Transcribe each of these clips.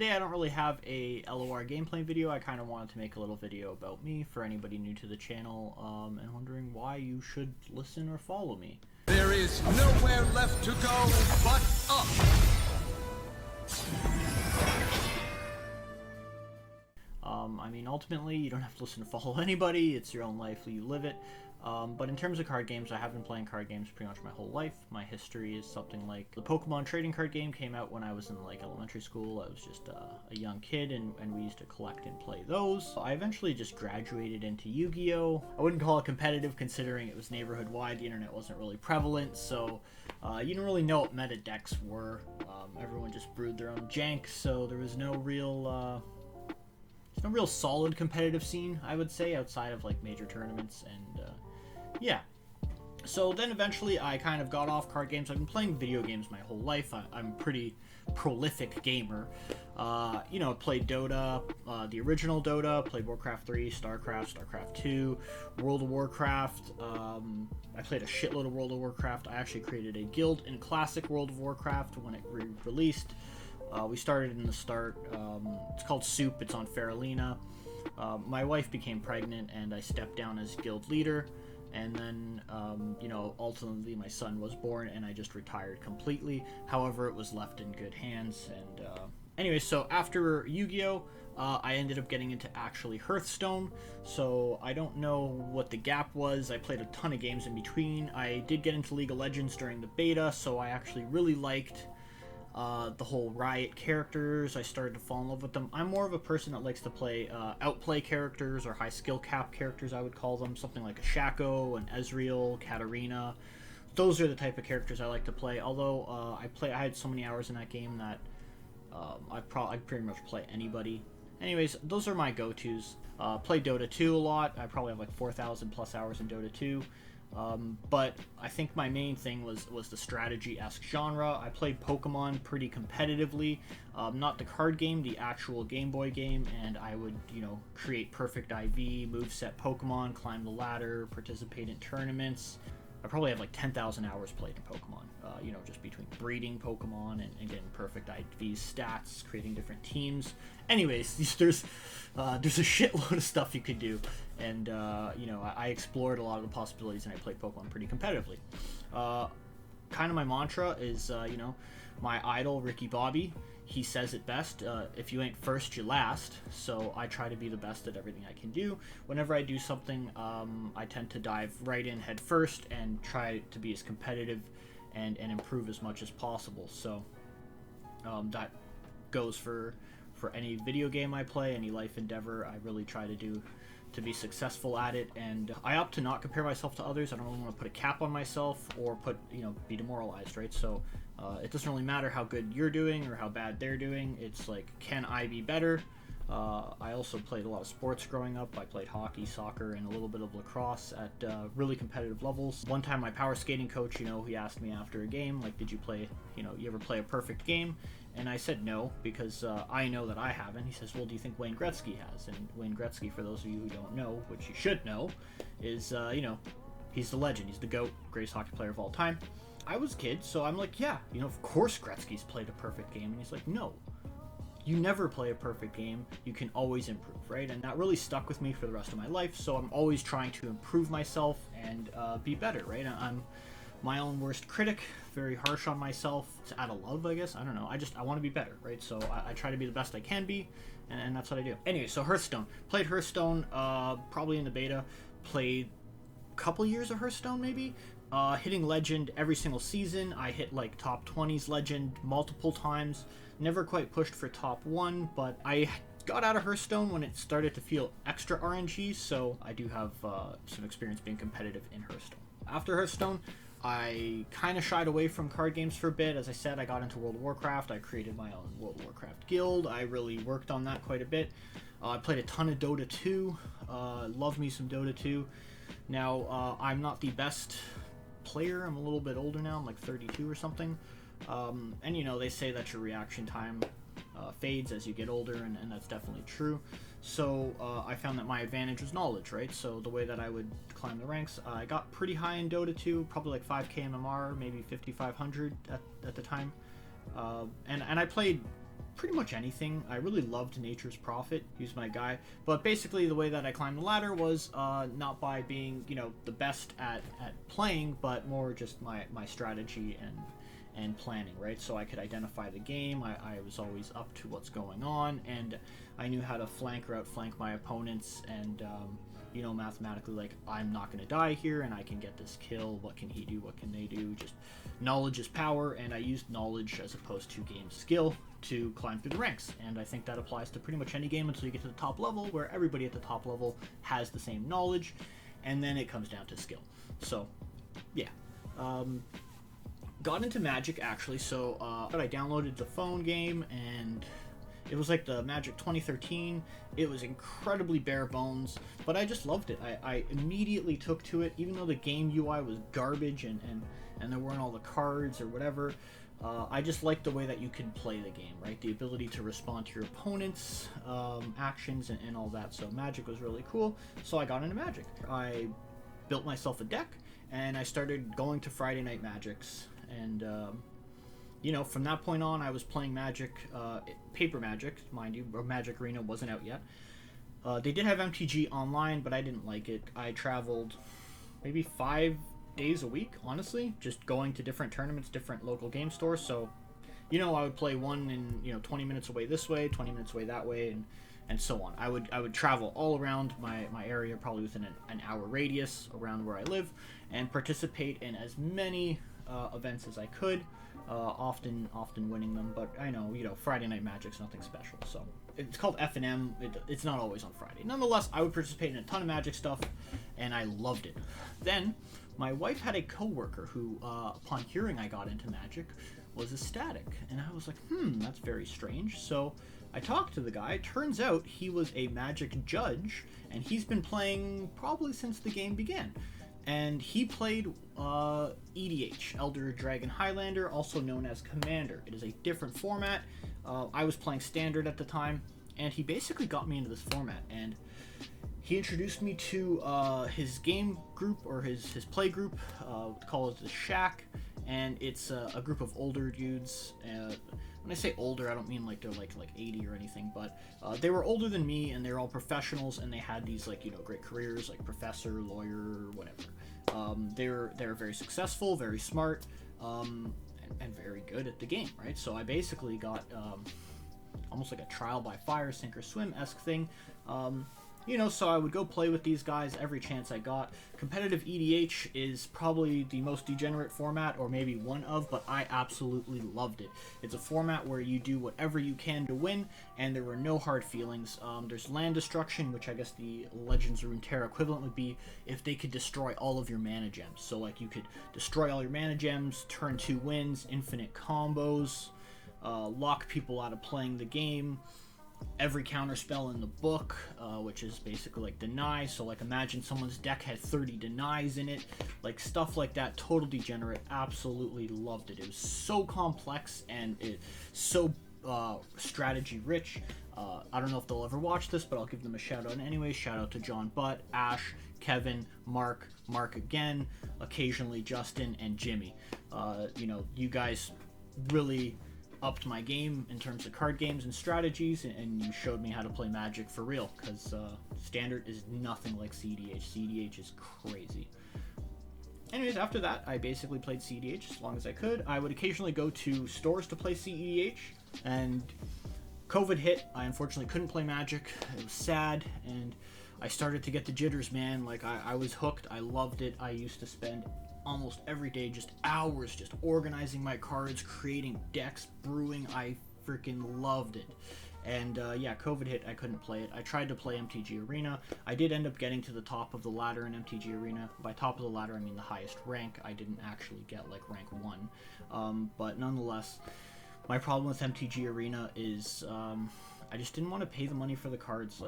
today I don't really have a LoR gameplay video. I kind of wanted to make a little video about me for anybody new to the channel and wondering why you should listen or follow me. There is nowhere left to go but up. I mean, ultimately, you don't have to listen to follow anybody. It's your own life, you live it. But in terms of card games, I have been playing card games pretty much my whole life. My history is something like the Pokemon trading card game came out when I was in like elementary school. I was just a young kid, and we used to collect and play those. I eventually just graduated into Yu-Gi-Oh! I wouldn't call it competitive considering it was neighborhood-wide. The internet wasn't really prevalent, so you didn't really know what meta decks were. Everyone just brewed their own jank, so there was no real solid competitive scene, I would say, outside of like major tournaments. And yeah, so then eventually I kind of got off card games. I've been playing video games my whole life. I'm a pretty prolific gamer. You know, played Dota, the original Dota, played Warcraft 3, StarCraft 2, World of Warcraft. I played a shitload of World of Warcraft. I actually created a guild in classic World of Warcraft when it re-released. We started in the start. It's called Soup. It's on Faralina. My wife became pregnant, and I stepped down as guild leader. And then, you know, ultimately my son was born, and I just retired completely. However, it was left in good hands. And anyway, so after Yu-Gi-Oh, I ended up getting into actually Hearthstone. So I don't know what the gap was. I played a ton of games in between. I did get into League of Legends during the beta, so I actually really liked the whole Riot characters. I started to fall in love with them. I'm more of a person that likes to play outplay characters, or high skill cap characters, I would call them. Something like a Shaco, an Ezreal, Katarina. Those are the type of characters I like to play. Although I had so many hours in that game that I'd pretty much play anybody. Anyways, those are my go-tos. Play Dota 2 a lot. I probably have like 4,000 plus hours in Dota 2. But I think my main thing was the strategy-esque genre. I played Pokemon pretty competitively, not the card game, the actual Game Boy game, and I would, you know, create perfect IV, moveset Pokemon, climb the ladder, participate in tournaments. I probably have like 10,000 hours played in Pokemon, you know, just between breeding Pokemon and getting perfect IV stats, creating different teams. Anyways, there's a shitload of stuff you could do, and you know, I explored a lot of the possibilities, and I played Pokemon pretty competitively. Kind of my mantra is, you know, my idol Ricky Bobby, he says it best, if you ain't first, you last. So I try to be the best at everything I can do. Whenever I do something, I tend to dive right in head first and try to be as competitive and improve as much as possible. So that goes for any video game I play, any life endeavor. I really try to do to be successful at it, and I opt to not compare myself to others. I don't really want to put a cap on myself or be demoralized, right? So it doesn't really matter how good you're doing or how bad they're doing. It's like, can I be better? I also played a lot of sports growing up. I played hockey, soccer, and a little bit of lacrosse at really competitive levels. One time my power skating coach, you know, he asked me after a game, like, did you play, you know, you ever play a perfect game? And I said no, because I know that I haven't. He says, well, do you think Wayne Gretzky has? And Wayne Gretzky, for those of you who don't know, which you should know, is, you know, he's the legend. He's the GOAT, greatest hockey player of all time. I was a kid, so I'm like, yeah, you know, of course Gretzky's played a perfect game. And he's like, no, you never play a perfect game. You can always improve, right? And that really stuck with me for the rest of my life. So I'm always trying to improve myself and be better, right? I'm my own worst critic, very harsh on myself. It's out of love, I guess. I don't know. I want to be better, right? So I try to be the best I can be, and that's what I do. Anyway, so Hearthstone. Played Hearthstone probably in the beta. Played a couple years of Hearthstone, maybe. Hitting Legend every single season. I hit like top 20s Legend multiple times. Never quite pushed for top 1, but I got out of Hearthstone when it started to feel extra RNG, so I do have some experience being competitive in Hearthstone. After Hearthstone, I kind of shied away from card games for a bit. As I said, I got into World of Warcraft. I created my own World of Warcraft guild. I really worked on that quite a bit. I played a ton of Dota 2. Love me some Dota 2. Now, I'm not the best player. I'm a little bit older now. I'm like 32 or something. And, you know, they say that your reaction time fades as you get older, and that's definitely true. So I found that my advantage was knowledge, right? So the way that I would climb the ranks, I got pretty high in Dota 2, probably like 5k MMR, maybe 5500 at the time. And I played pretty much anything. I really loved Nature's Prophet. He was my guy. But basically, the way that I climbed the ladder was not by being, the best at playing, but more just my strategy and planning, right? So I could identify the game. I was always up to what's going on, and I knew how to flank or outflank my opponents, and mathematically, like, I'm not going to die here, and I can get this kill. What can he do? What can they do? Just knowledge is power, and I used knowledge as opposed to game skill to climb through the ranks, and I think that applies to pretty much any game until you get to the top level, where everybody at the top level has the same knowledge, and then it comes down to skill. So, yeah. Got into Magic, actually, so I downloaded the phone game, and it was like the Magic 2013. It was incredibly bare bones, but I just loved it. I immediately took to it, even though the game UI was garbage and there weren't all the cards or whatever. I just liked the way that you could play the game, right? The ability to respond to your opponent's actions and all that. So Magic was really cool, so I got into Magic. I built myself a deck, and I started going to Friday Night Magics, and from that point on, I was playing Magic, paper Magic, mind you. Magic Arena wasn't out yet. They did have MTG online, but I didn't like it. I traveled maybe 5 days a week, honestly, just going to different tournaments, different local game stores. So, I would play one in 20 minutes away this way, 20 minutes away that way, and so on. I would travel all around my area, probably within an hour radius around where I live, and participate in as many events as I could. Often winning them, but I know, Friday Night Magic's nothing special, so it's called F&M. It's not always on Friday. Nonetheless, I would participate in a ton of Magic stuff, and I loved it. Then, my wife had a coworker who, upon hearing I got into Magic, was ecstatic, and I was like, that's very strange. So I talked to the guy. Turns out he was a Magic judge, and he's been playing probably since the game began. And he played EDH, Elder Dragon Highlander, also known as Commander. It is a different format. I was playing Standard at the time, and he basically got me into this format. And he introduced me to his game group, or his play group, called the Shack, and it's a group of older dudes. When I say older, I don't mean like they're like 80 or anything, but they were older than me, and they're all professionals, and they had these great careers, like professor, lawyer, whatever. They're very successful, very smart, and very good at the game, right? So I basically got almost like a trial by fire, sink or swim-esque thing. So I would go play with these guys every chance I got. Competitive EDH is probably the most degenerate format, or maybe one of, but I absolutely loved it. It's a format where you do whatever you can to win, and there were no hard feelings. There's land destruction, which I guess the Legends Runeterra equivalent would be if they could destroy all of your mana gems. So you could destroy all your mana gems, turn 2 wins, infinite combos, lock people out of playing the game. Every counter spell in the book, which is basically deny. So imagine someone's deck had 30 denies in it, stuff like that. Total degenerate. Absolutely loved it. It was so complex and so strategy rich. I don't know if they'll ever watch this, but I'll give them a shout out anyway. Shout out to John Butt, Ash, Kevin, Mark again, occasionally Justin, and Jimmy. You guys really upped my game in terms of card games and strategies, and you showed me how to play Magic for real, because Standard is nothing like CDH. CDH is crazy. Anyways, after that, I basically played CDH as long as I could. I would occasionally go to stores to play CEDH, and COVID hit. I unfortunately couldn't play Magic. It was sad, and I started to get the jitters, man. I was hooked. I loved it. I used to spend almost every day just hours just organizing my cards, creating decks, brewing. I freaking loved it. And COVID hit. I couldn't play it. I tried to play MTG Arena. I did end up getting to the top of the ladder in MTG Arena. By top of the ladder, I mean the highest rank. I didn't actually get rank 1. But nonetheless, my problem with MTG Arena is I just didn't want to pay the money for the cards.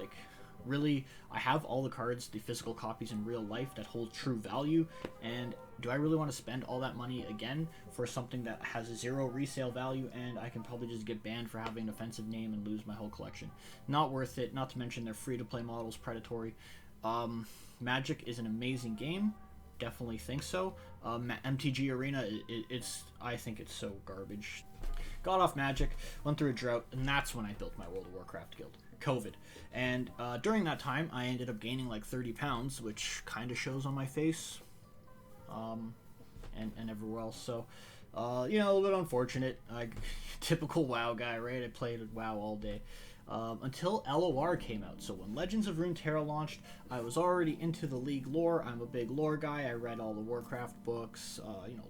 Really, I have all the cards, the physical copies in real life that hold true value, and do I really want to spend all that money again for something that has 0 resale value, and I can probably just get banned for having an offensive name and lose my whole collection? Not worth it, not to mention their free-to-play models, predatory. Magic is an amazing game, definitely think so. MTG Arena, I think it's so garbage. got off Magic, went through a drought, and that's when I built my World of Warcraft guild. COVID. And during that time, I ended up gaining like 30 pounds, which kind of shows on my face, and everywhere else. So, a little bit unfortunate. Typical WoW guy, right? I played WoW all day. Until LoR came out. So when Legends of Runeterra launched, I was already into the League lore. I'm a big lore guy. I read all the Warcraft books,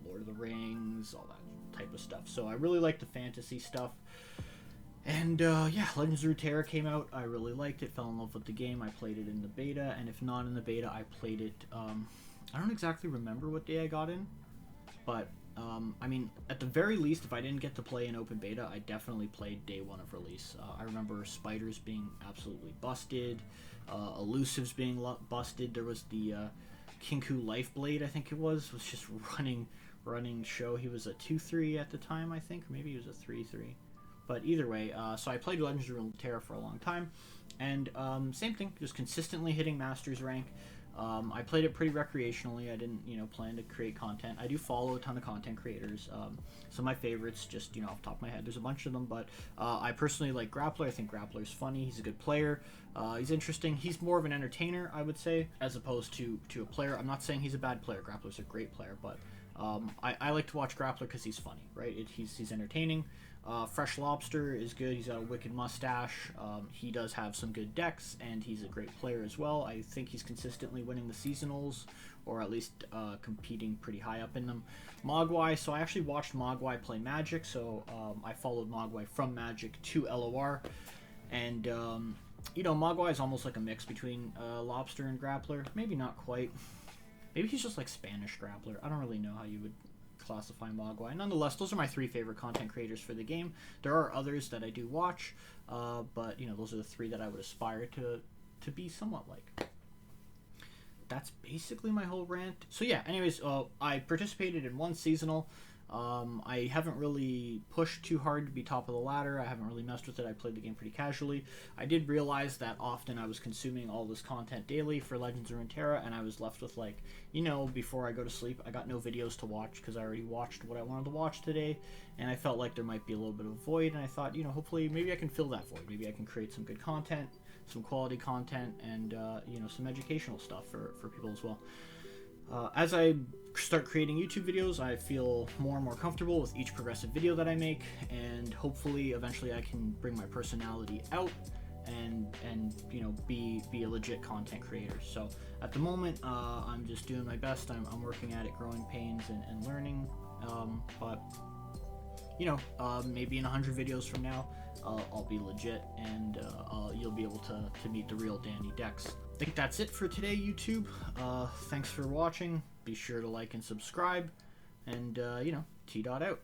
Lord of the Rings, all that type of stuff. So I really like the fantasy stuff. And Legends of Runeterra came out. I really liked it, fell in love with the game. I played it in the beta, and if not in the beta, I played it. I don't exactly remember what day I got in, but at the very least, if I didn't get to play in open beta, I definitely played day one of release. I remember spiders being absolutely busted, elusives being busted. There was the Kinku Lifeblade, I think it was just running show. He was a 2-3 at the time, I think, or maybe he was a 3-3. But either way, so I played Legends of Runeterra for a long time, and same thing, just consistently hitting Masters rank. I played it pretty recreationally. I didn't, plan to create content. I do follow a ton of content creators. Some of my favorites, just, off the top of my head, there's a bunch of them, but I personally like Grappler. I think Grappler's funny. He's a good player. He's interesting. He's more of an entertainer, I would say, as opposed to a player. I'm not saying he's a bad player. Grappler's a great player, but I like to watch Grappler because he's funny, right? He's entertaining. Fresh Lobster is good. He's got a wicked mustache. He does have some good decks, and he's a great player as well. I think he's consistently winning the seasonals, or at least competing pretty high up in them. Mogwai, so I actually watched Mogwai play Magic, so I followed Mogwai from Magic to LoR, and Mogwai is almost like a mix between Lobster and Grappler. Maybe not quite. Maybe he's just like Spanish Grappler. I don't really know how you would classify Mogwai. Nonetheless, those are my 3 favorite content creators for the game. There are others that I do watch, but those are the 3 that I would aspire to be somewhat like. That's basically my whole rant. So yeah, anyways, I participated in 1 seasonal. I haven't really pushed too hard to be top of the ladder. I haven't really messed with it. I played the game pretty casually. I did realize that often I was consuming all this content daily for Legends of Runeterra, and I was left with before I go to sleep, I got no videos to watch because I already watched what I wanted to watch today, and I felt like there might be a little bit of a void, and I thought, hopefully maybe I can fill that void. Maybe I can create some good content, some quality content, and some educational stuff for people as well. As I start creating YouTube videos, I feel more and more comfortable with each progressive video that I make, and hopefully eventually I can bring my personality out and be a legit content creator. So at the moment, I'm just doing my best. I'm working at it, growing pains and learning, but maybe in 100 videos from now, I'll be legit, and you'll be able to meet the real Danny Dex. I think that's it for today, YouTube. Thanks for watching. Be sure to like and subscribe, and T-Dot out.